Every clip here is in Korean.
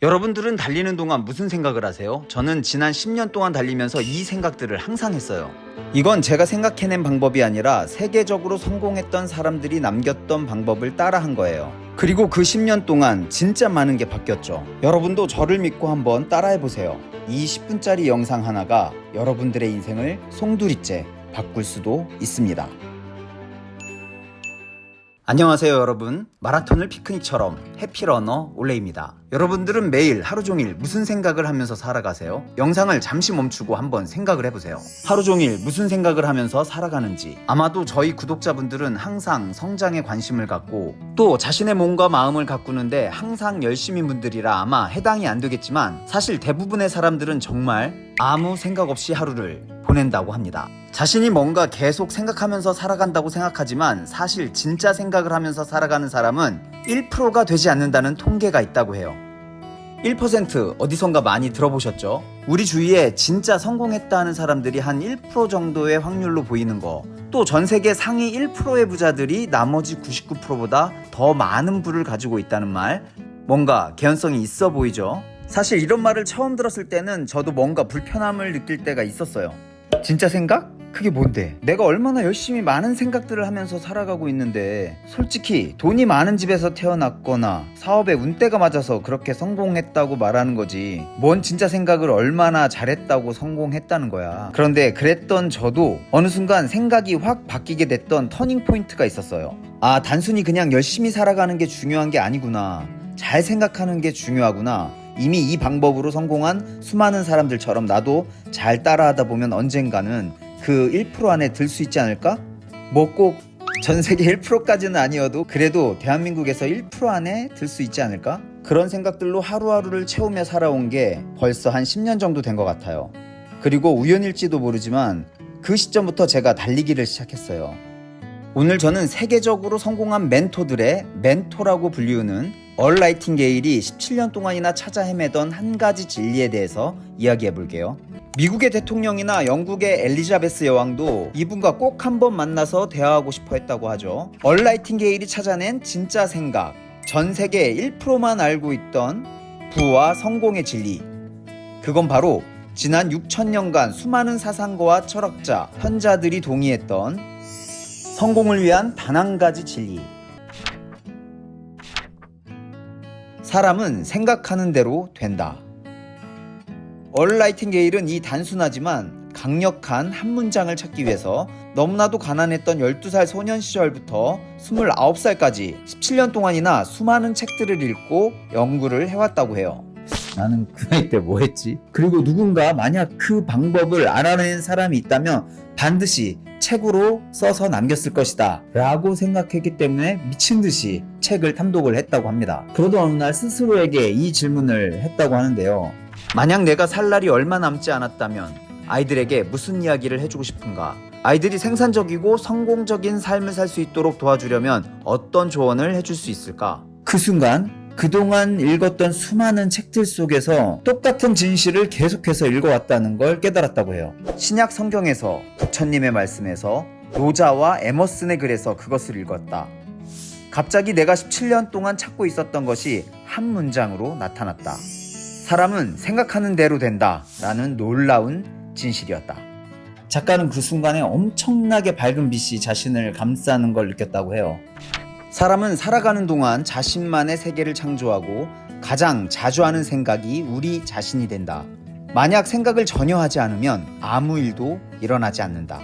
여러분들은 달리는 동안 무슨 생각을 하세요? 저는 지난 10년 동안 달리면서 이 생각들을 항상 했어요. 이건 제가 생각해낸 방법이 아니라 세계적으로 성공했던 사람들이 남겼던 방법을 따라한 거예요. 그리고 그 10년 동안 진짜 많은 게 바뀌었죠. 여러분도 저를 믿고 한번 따라해보세요. 이 10분짜리 영상 하나가 여러분들의 인생을 송두리째 바꿀 수도 있습니다. 안녕하세요 여러분. 마라톤을 피크닉처럼 해피러너 올레입니다. 여러분들은 매일 하루종일 무슨 생각을 하면서 살아가세요? 영상을 잠시 멈추고 한번 생각을 해보세요. 하루종일 무슨 생각을 하면서 살아가는지. 아마도 저희 구독자분들은 항상 성장에 관심을 갖고 또 자신의 몸과 마음을 가꾸는데 항상 열심인 분들이라 아마 해당이 안 되겠지만, 사실 대부분의 사람들은 정말 아무 생각 없이 하루를 보낸다고 합니다. 자신이 뭔가 계속 생각하면서 살아간다고 생각하지만 사실 진짜 생각을 하면서 살아가는 사람은 1%가 되지 않는다는 통계가 있다고 해요. 1% 어디선가 많이 들어보셨죠? 우리 주위에 진짜 성공했다 하는 사람들이 한 1% 정도의 확률로 보이는 거, 또 전 세계 상위 1%의 부자들이 나머지 99%보다 더 많은 부를 가지고 있다는 말, 뭔가 개연성이 있어 보이죠? 사실 이런 말을 처음 들었을 때는 저도 뭔가 불편함을 느낄 때가 있었어요. 진짜 생각? 그게 뭔데? 내가 얼마나 열심히 많은 생각들을 하면서 살아가고 있는데, 솔직히 돈이 많은 집에서 태어났거나 사업에 운때가 맞아서 그렇게 성공했다고 말하는 거지, 뭔 진짜 생각을 얼마나 잘했다고 성공했다는 거야. 그런데 그랬던 저도 어느 순간 생각이 확 바뀌게 됐던 터닝 포인트가 있었어요. 아, 단순히 그냥 열심히 살아가는 게 중요한 게 아니구나, 잘 생각하는 게 중요하구나. 이미 이 방법으로 성공한 수많은 사람들처럼 나도 잘 따라하다 보면 언젠가는 그 1% 안에 들 수 있지 않을까? 뭐 꼭 전세계 1%까지는 아니어도 그래도 대한민국에서 1% 안에 들 수 있지 않을까? 그런 생각들로 하루하루를 채우며 살아온 게 벌써 한 10년 정도 된 것 같아요. 그리고 우연일지도 모르지만 그 시점부터 제가 달리기를 시작했어요. 오늘 저는 세계적으로 성공한 멘토들의 멘토라고 불리우는 얼 나이팅게일이 17년 동안이나 찾아 헤매던 한 가지 진리에 대해서 이야기해 볼게요. 미국의 대통령이나 영국의 엘리자베스 여왕도 이분과 꼭 한번 만나서 대화하고 싶어 했다고 하죠. 얼 나이팅게일이 찾아낸 진짜 생각, 전 세계 1%만 알고 있던 부와 성공의 진리, 그건 바로 지난 6,000년간 수많은 사상가와 철학자, 현자들이 동의했던 성공을 위한 단 한 가지 진리. 사람은 생각하는 대로 된다. 얼 나이팅게일은 이 단순하지만 강력한 한 문장을 찾기 위해서 너무나도 가난했던 12살 소년 시절부터 29살까지 17년 동안이나 수많은 책들을 읽고 연구를 해왔다고 해요. 나는 그 나이 때 뭐 했지? 그리고 누군가 만약 그 방법을 알아낸 사람이 있다면 반드시 책으로 써서 남겼을 것이다 라고 생각했기 때문에 미친듯이 책을 탐독을 했다고 합니다. 그러던 어느 날 스스로에게 이 질문을 했다고 하는데요. 만약 내가 살 날이 얼마 남지 않았다면 아이들에게 무슨 이야기를 해주고 싶은가? 아이들이 생산적이고 성공적인 삶을 살 수 있도록 도와주려면 어떤 조언을 해줄 수 있을까? 그 순간 그동안 읽었던 수많은 책들 속에서 똑같은 진실을 계속해서 읽어왔다는 걸 깨달았다고 해요. 신약 성경에서, 부처님의 말씀에서, 노자와 에머슨의 글에서 그것을 읽었다. 갑자기 내가 17년 동안 찾고 있었던 것이 한 문장으로 나타났다. 사람은 생각하는 대로 된다 라는 놀라운 진실이었다. 작가는 그 순간에 엄청나게 밝은 빛이 자신을 감싸는 걸 느꼈다고 해요. 사람은 살아가는 동안 자신만의 세계를 창조하고 가장 자주 하는 생각이 우리 자신이 된다. 만약 생각을 전혀 하지 않으면 아무 일도 일어나지 않는다.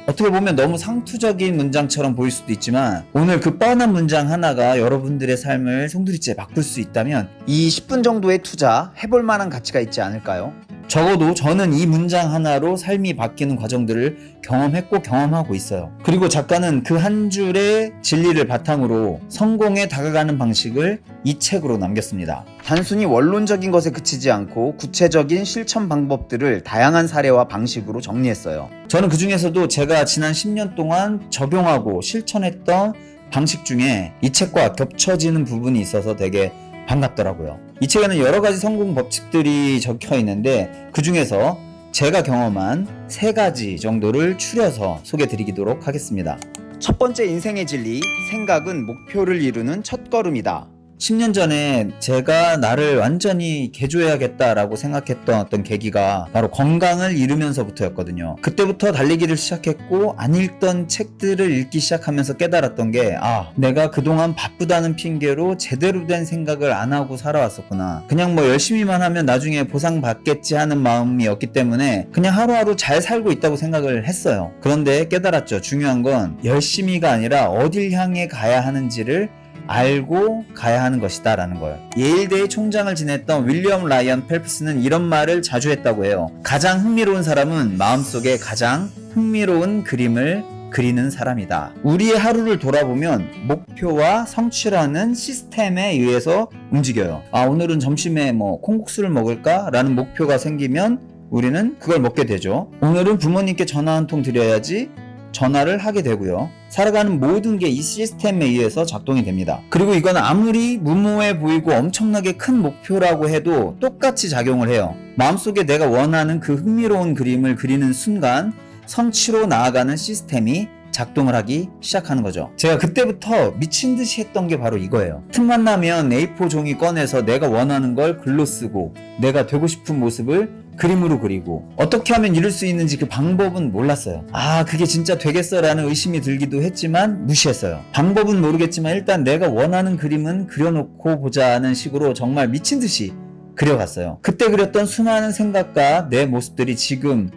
어떻게 보면 너무 상투적인 문장처럼 보일 수도 있지만, 오늘 그 뻔한 문장 하나가 여러분들의 삶을 송두리째 바꿀 수 있다면 이 10분 정도의 투자 해볼 만한 가치가 있지 않을까요? 적어도 저는 이 문장 하나로 삶이 바뀌는 과정들을 경험했고 경험하고 있어요. 그리고 작가는 그 한 줄의 진리를 바탕으로 성공에 다가가는 방식을 이 책으로 남겼습니다. 단순히 원론적인 것에 그치지 않고 구체적인 실천 방법들을 다양한 사례와 방식으로 정리했어요. 저는 그 중에서도 제가 지난 10년 동안 적용하고 실천했던 방식 중에 이 책과 겹쳐지는 부분이 있어서 되게 반갑더라고요. 이 책에는 여러 가지 성공 법칙들이 적혀 있는데 그 중에서 제가 경험한 3가지 정도를 추려서 소개해 드리도록 하겠습니다. 첫 번째 인생의 진리, 생각은 목표를 이루는 첫걸음이다. 10년 전에 제가 나를 완전히 개조해야겠다라고 생각했던 어떤 계기가 바로 건강을 잃으면서부터였거든요. 그때부터 달리기를 시작했고 안 읽던 책들을 읽기 시작하면서 깨달았던 게 내가 그동안 바쁘다는 핑계로 제대로 된 생각을 안 하고 살아왔었구나. 그냥 뭐 열심히만 하면 나중에 보상받겠지 하는 마음이었기 때문에 그냥 하루하루 잘 살고 있다고 생각을 했어요. 그런데 깨달았죠. 중요한 건 열심히가 아니라 어딜 향해 가야 하는지를 알고 가야 하는 것이다 라는 거예요. 예일대의 총장을 지냈던 윌리엄 라이언 펠프스는 이런 말을 자주 했다고 해요. 가장 흥미로운 사람은 마음속에 가장 흥미로운 그림을 그리는 사람이다. 우리의 하루를 돌아보면 목표와 성취라는 시스템에 의해서 움직여요. 오늘은 점심에 콩국수를 먹을까? 라는 목표가 생기면 우리는 그걸 먹게 되죠. 오늘은 부모님께 전화 한 통 드려야지 전화를 하게 되고요. 살아가는 모든 게 이 시스템에 의해서 작동이 됩니다. 그리고 이건 아무리 무모해 보이고 엄청나게 큰 목표라고 해도 똑같이 작용을 해요. 마음속에 내가 원하는 그 흥미로운 그림을 그리는 순간 성취로 나아가는 시스템이 작동을 하기 시작하는 거죠. 제가 그때부터 미친 듯이 했던 게 바로 이거예요. 틈만 나면 A4 종이 꺼내서 내가 원하는 걸 글로 쓰고 내가 되고 싶은 모습을 그림으로 그리고 어떻게 하면 이룰 수 있는지 그 방법은 몰랐어요. 그게 진짜 되겠어 라는 의심이 들기도 했지만 무시했어요. 방법은 모르겠지만 일단 내가 원하는 그림은 그려놓고 보자 하는 식으로 정말 미친 듯이 그려갔어요. 그때 그렸던 수많은 생각과 내 모습들이 지금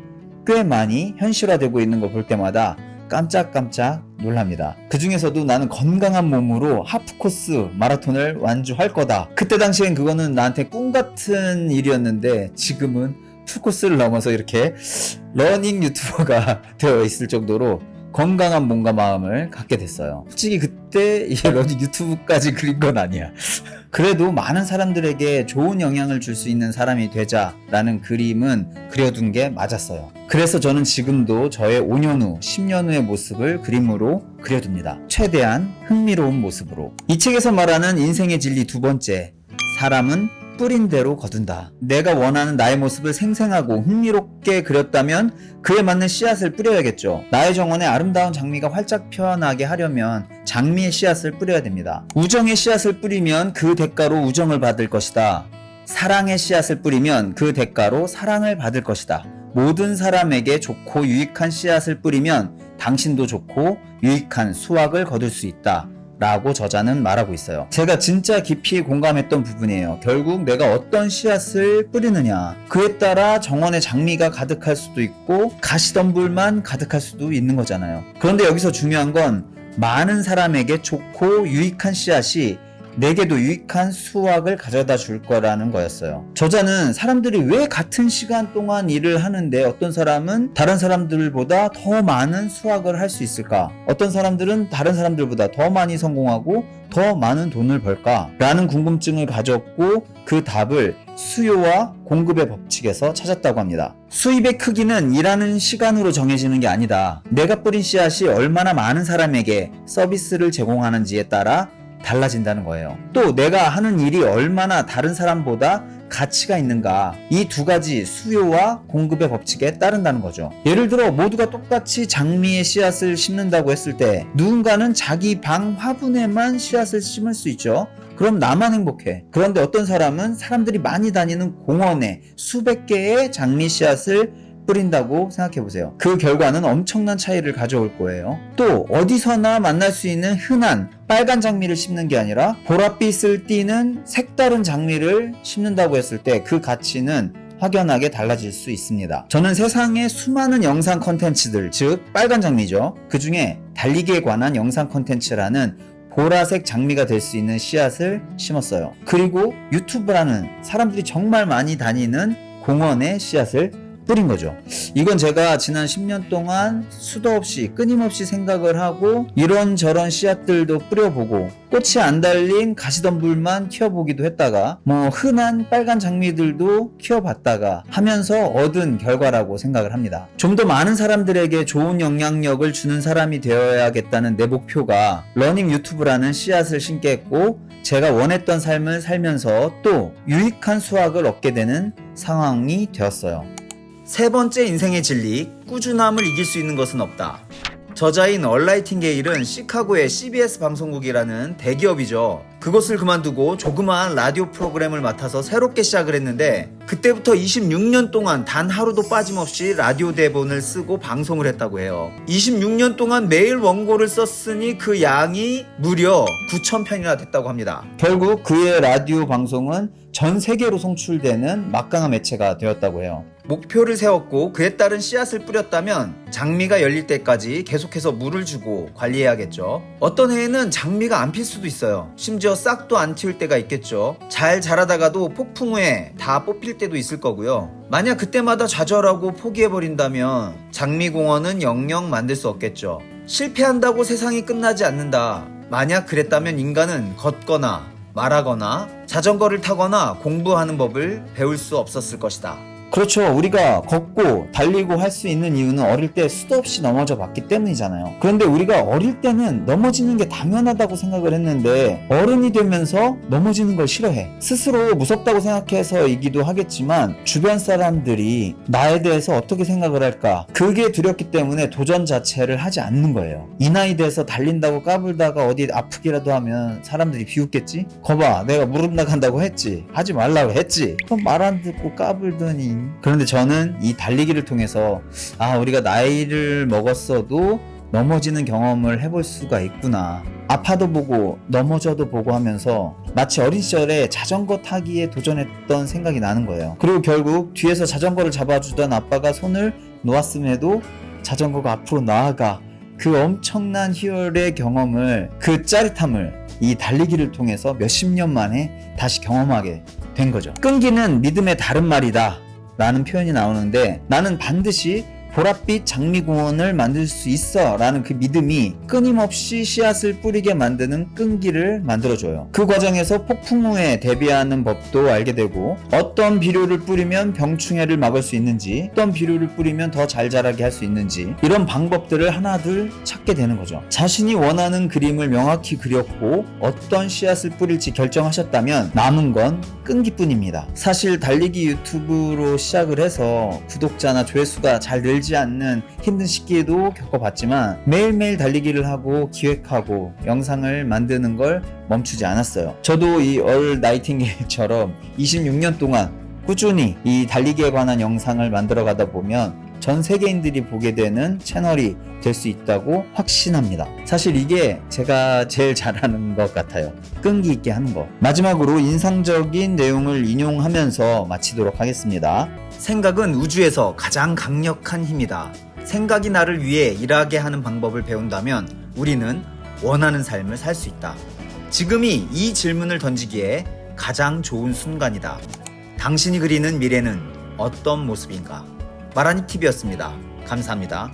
꽤 많이 현실화되고 있는 거 볼 때마다 깜짝깜짝 놀랍니다. 그 중에서도 나는 건강한 몸으로 하프코스 마라톤을 완주할 거다. 그때 당시엔 그거는 나한테 꿈 같은 일이었는데 지금은 풀코스를 넘어서 이렇게 러닝 유튜버가 되어 있을 정도로 건강한 몸과 마음을 갖게 됐어요. 솔직히 그때 이 러닝 유튜브까지 그린 건 아니야. 그래도 많은 사람들에게 좋은 영향을 줄 수 있는 사람이 되자라는 그림은 그려둔 게 맞았어요. 그래서 저는 지금도 저의 5년 후, 10년 후의 모습을 그림으로 그려둡니다. 최대한 흥미로운 모습으로. 이 책에서 말하는 인생의 진리 두 번째, 사람은 뿌린 대로 거둔다. 내가 원하는 나의 모습을 생생하고 흥미롭게 그렸다면 그에 맞는 씨앗을 뿌려야겠죠. 나의 정원에 아름다운 장미가 활짝 피어나게 하려면 장미의 씨앗을 뿌려야 됩니다. 우정의 씨앗을 뿌리면 그 대가로 우정을 받을 것이다. 사랑의 씨앗을 뿌리면 그 대가로 사랑을 받을 것이다. 모든 사람에게 좋고 유익한 씨앗을 뿌리면 당신도 좋고 유익한 수확을 거둘 수 있다. 라고 저자는 말하고 있어요. 제가 진짜 깊이 공감했던 부분이에요. 결국 내가 어떤 씨앗을 뿌리느냐, 그에 따라 정원에 장미가 가득할 수도 있고 가시덤불만 가득할 수도 있는 거잖아요. 그런데 여기서 중요한 건 많은 사람에게 좋고 유익한 씨앗이 내게도 유익한 수확을 가져다 줄 거라는 거였어요. 저자는 사람들이 왜 같은 시간 동안 일을 하는데 어떤 사람은 다른 사람들보다 더 많은 수확을 할 수 있을까? 어떤 사람들은 다른 사람들보다 더 많이 성공하고 더 많은 돈을 벌까? 라는 궁금증을 가졌고 그 답을 수요와 공급의 법칙에서 찾았다고 합니다. 수입의 크기는 일하는 시간으로 정해지는 게 아니다. 내가 뿌린 씨앗이 얼마나 많은 사람에게 서비스를 제공하는지에 따라 달라진다는 거예요. 또 내가 하는 일이 얼마나 다른 사람보다 가치가 있는가, 이 두 가지 수요와 공급의 법칙에 따른다는 거죠. 예를 들어 모두가 똑같이 장미의 씨앗을 심는다고 했을 때 누군가는 자기 방 화분에만 씨앗을 심을 수 있죠. 그럼 나만 행복해. 그런데 어떤 사람은 사람들이 많이 다니는 공원에 수백 개의 장미 씨앗을 뿌린다고 생각해보세요. 그 결과는 엄청난 차이를 가져올 거예요. 또 어디서나 만날 수 있는 흔한 빨간 장미를 심는 게 아니라 보랏빛을 띠는 색다른 장미를 심는다고 했을 때 그 가치는 확연하게 달라질 수 있습니다. 저는 세상의 수많은 영상 콘텐츠들, 즉 빨간 장미죠. 그 중에 달리기에 관한 영상 콘텐츠라는 보라색 장미가 될 수 있는 씨앗을 심었어요. 그리고 유튜브라는 사람들이 정말 많이 다니는 공원의 씨앗을 뿌린 거죠. 이건 제가 지난 10년 동안 수도 없이 끊임없이 생각을 하고 이런저런 씨앗들도 뿌려보고 꽃이 안 달린 가시덤불만 키워보기도 했다가 흔한 빨간 장미들도 키워봤다가 하면서 얻은 결과라고 생각을 합니다. 좀 더 많은 사람들에게 좋은 영향력을 주는 사람이 되어야겠다는 내 목표가 러닝 유튜브라는 씨앗을 심게 했고 제가 원했던 삶을 살면서 또 유익한 수확을 얻게 되는 상황이 되었어요. 세 번째 인생의 진리, 꾸준함을 이길 수 있는 것은 없다. 저자인 얼라이팅게일은 시카고의 CBS 방송국이라는 대기업이죠. 그것을 그만두고 조그마한 라디오 프로그램을 맡아서 새롭게 시작을 했는데 그때부터 26년 동안 단 하루도 빠짐없이 라디오 대본을 쓰고 방송을 했다고 해요. 26년 동안 매일 원고를 썼으니 그 양이 무려 9,000편이나 됐다고 합니다. 결국 그의 라디오 방송은 전 세계로 송출되는 막강한 매체가 되었다고 해요. 목표를 세웠고 그에 따른 씨앗을 뿌렸다면 장미가 열릴 때까지 계속해서 물을 주고 관리해야겠죠. 어떤 해에는 장미가 안 필 수도 있어요. 심지어 싹도 안 틔울 때가 있겠죠. 잘 자라다가도 폭풍 후에 다 뽑힐 때도 있을 거고요. 만약 그때마다 좌절하고 포기해버린다면 장미공원은 영영 만들 수 없겠죠. 실패한다고 세상이 끝나지 않는다. 만약 그랬다면 인간은 걷거나 말하거나 자전거를 타거나 공부하는 법을 배울 수 없었을 것이다. 그렇죠. 우리가 걷고 달리고 할 수 있는 이유는 어릴 때 수도 없이 넘어져 봤기 때문이잖아요. 그런데 우리가 어릴 때는 넘어지는 게 당연하다고 생각을 했는데 어른이 되면서 넘어지는 걸 싫어해. 스스로 무섭다고 생각해서이기도 하겠지만 주변 사람들이 나에 대해서 어떻게 생각을 할까? 그게 두렵기 때문에 도전 자체를 하지 않는 거예요. 이 나이 돼서 달린다고 까불다가 어디 아프기라도 하면 사람들이 비웃겠지? 거봐, 내가 무릎 나간다고 했지. 하지 말라고 했지. 그럼 말 안 듣고 까불더니. 그런데 저는 이 달리기를 통해서 우리가 나이를 먹었어도 넘어지는 경험을 해볼 수가 있구나. 아파도 보고 넘어져도 보고 하면서 마치 어린 시절에 자전거 타기에 도전했던 생각이 나는 거예요. 그리고 결국 뒤에서 자전거를 잡아주던 아빠가 손을 놓았음에도 자전거가 앞으로 나아가 그 엄청난 희열의 경험을, 그 짜릿함을 이 달리기를 통해서 몇십 년 만에 다시 경험하게 된 거죠. 끈기는 믿음의 다른 말이다 라는 표현이 나오는데 나는 반드시 보랏빛 장미공원을 만들 수 있어 라는 그 믿음이 끊임없이 씨앗을 뿌리게 만드는 끈기를 만들어줘요. 그 과정에서 폭풍 후에 대비하는 법도 알게 되고 어떤 비료를 뿌리면 병충해를 막을 수 있는지, 어떤 비료를 뿌리면 더 잘 자라게 할 수 있는지, 이런 방법들을 하나둘 찾게 되는 거죠. 자신이 원하는 그림을 명확히 그렸고 어떤 씨앗을 뿌릴지 결정하셨다면 남은 건 끈기뿐입니다. 사실 달리기 유튜브로 시작을 해서 구독자나 조회수가 잘 늘지 않는 힘든 시기에도 겪어봤지만 매일매일 달리기를 하고 기획하고 영상을 만드는 걸 멈추지 않았어요. 저도 이 얼 나이팅게일처럼 26년 동안 꾸준히 이 달리기에 관한 영상을 만들어 가다 보면 전 세계인들이 보게 되는 채널이 될 수 있다고 확신합니다. 사실 이게 제가 제일 잘하는 것 같아요. 끈기 있게 하는 거. 마지막으로 인상적인 내용을 인용하면서 마치도록 하겠습니다. 생각은 우주에서 가장 강력한 힘이다. 생각이 나를 위해 일하게 하는 방법을 배운다면 우리는 원하는 삶을 살 수 있다. 지금이 이 질문을 던지기에 가장 좋은 순간이다. 당신이 그리는 미래는 어떤 모습인가? 마라니TV였습니다. 감사합니다.